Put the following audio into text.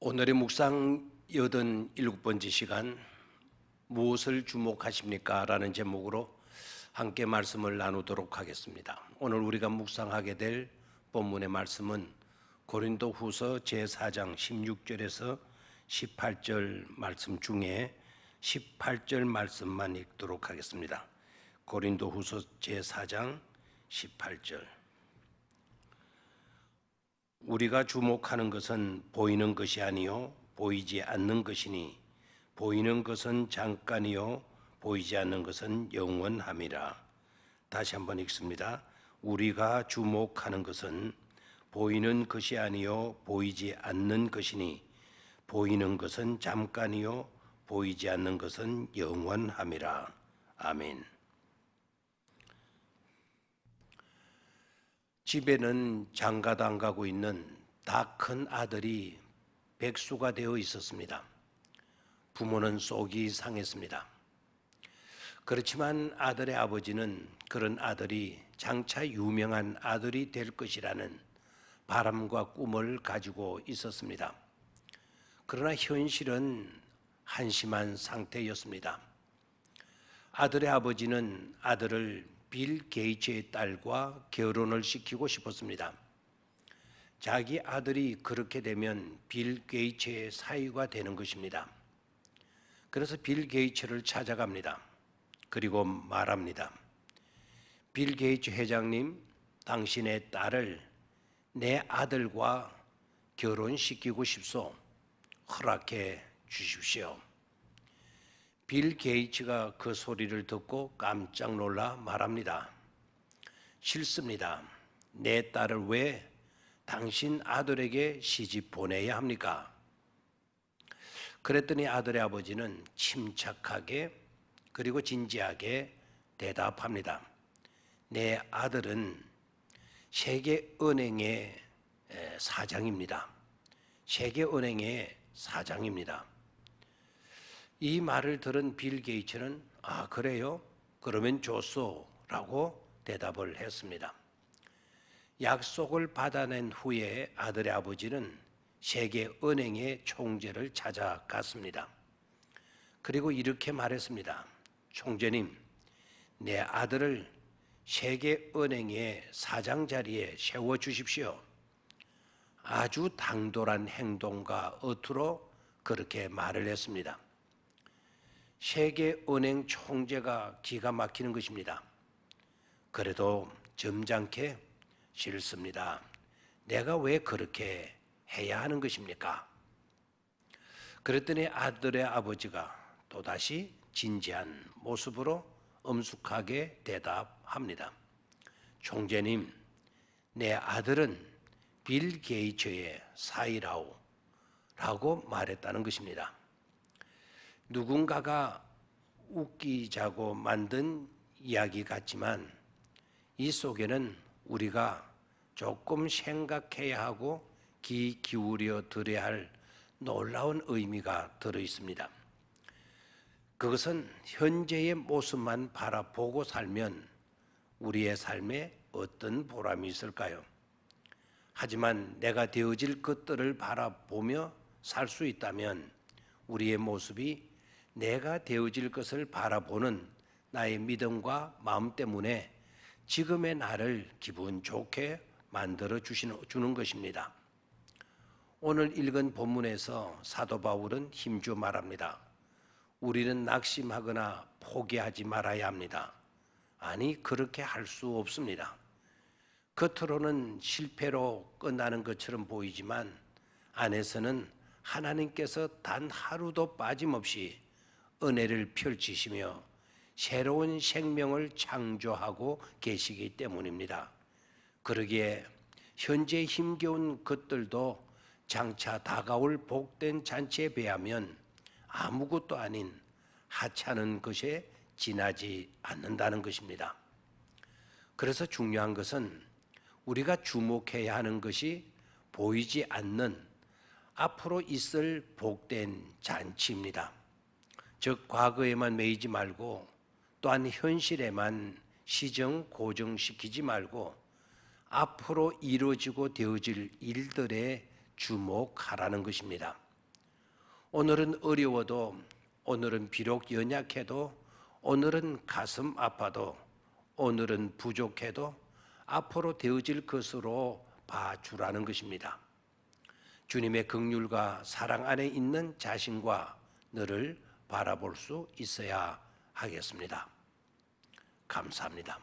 오늘의 묵상 87번째 시간 무엇을 주목하십니까? 라는 제목으로 함께 말씀을 나누도록 하겠습니다. 오늘 우리가 묵상하게 될 본문의 말씀은 고린도후서 제4장 16절에서 18절 말씀 중에 18절 말씀만 읽도록 하겠습니다. 고린도후서 제4장 18절. 우리가 주목하는 것은 보이는 것이 아니요 보이지 않는 것이니 보이는 것은 잠깐이요 보이지 않는 것은 영원함이라. 다시 한번 읽습니다. 우리가 주목하는 것은 보이는 것이 아니요 보이지 않는 것이니 보이는 것은 잠깐이요 보이지 않는 것은 영원함이라. 아멘. 집에는 장가도 안 가고 있는 다 큰 아들이 백수가 되어 있었습니다. 부모는 속이 상했습니다. 그렇지만 아들의 아버지는 그런 아들이 장차 유명한 아들이 될 것이라는 바람과 꿈을 가지고 있었습니다. 그러나 현실은 한심한 상태였습니다. 아들의 아버지는 아들을 빌 게이츠의 딸과 결혼을 시키고 싶었습니다. 자기 아들이 그렇게 되면 빌 게이츠의 사위가 되는 것입니다. 그래서 빌 게이츠를 찾아갑니다. 그리고 말합니다. 빌 게이츠 회장님, 당신의 딸을 내 아들과 결혼시키고 싶소. 허락해 주십시오. 빌 게이츠가 그 소리를 듣고 깜짝 놀라 말합니다. 싫습니다. 내 딸을 왜 당신 아들에게 시집 보내야 합니까? 그랬더니 아들의 아버지는 침착하게 그리고 진지하게 대답합니다. 내 아들은 세계은행의 사장입니다. 세계은행의 사장입니다. 이 말을 들은 빌 게이츠는 아 그래요? 그러면 좋소 라고 대답을 했습니다. 약속을 받아낸 후에 아들의 아버지는 세계은행의 총재를 찾아갔습니다. 그리고 이렇게 말했습니다. 총재님, 내 아들을 세계은행의 사장 자리에 세워주십시오. 아주 당돌한 행동과 어투로 그렇게 말을 했습니다. 세계은행 총재가 기가 막히는 것입니다. 그래도 점잖게 싫습니다. 내가 왜 그렇게 해야 하는 것입니까? 그랬더니 아들의 아버지가 또다시 진지한 모습으로 엄숙하게 대답합니다. 총재님, 내 아들은 빌 게이츠의 사위라오 라고 말했다는 것입니다. 누군가가 웃기자고 만든 이야기 같지만 이 속에는 우리가 조금 생각해야 하고 귀 기울여 들어야 할 놀라운 의미가 들어 있습니다. 그것은 현재의 모습만 바라보고 살면 우리의 삶에 어떤 보람이 있을까요? 하지만 내가 되어질 것들을 바라보며 살 수 있다면 우리의 모습이 내가 되어질 것을 바라보는 나의 믿음과 마음 때문에 지금의 나를 기분 좋게 만들어 주는 것입니다. 오늘 읽은 본문에서 사도 바울은 힘주어 말합니다. 우리는 낙심하거나 포기하지 말아야 합니다. 아니, 그렇게 할 수 없습니다. 겉으로는 실패로 끝나는 것처럼 보이지만 안에서는 하나님께서 단 하루도 빠짐없이 은혜를 펼치시며 새로운 생명을 창조하고 계시기 때문입니다. 그러기에 현재 힘겨운 것들도 장차 다가올 복된 잔치에 비하면 아무것도 아닌 하찮은 것에 지나지 않는다는 것입니다. 그래서 중요한 것은 우리가 주목해야 하는 것이 보이지 않는 앞으로 있을 복된 잔치입니다. 즉 과거에만 매이지 말고 또한 현실에만 시정 고정시키지 말고 앞으로 이루어지고 되어질 일들에 주목하라는 것입니다. 오늘은 어려워도, 오늘은 비록 연약해도, 오늘은 가슴 아파도, 오늘은 부족해도 앞으로 되어질 것으로 봐주라는 것입니다. 주님의 긍휼과 사랑 안에 있는 자신과 너를 바라볼 수 있어야 하겠습니다. 감사합니다.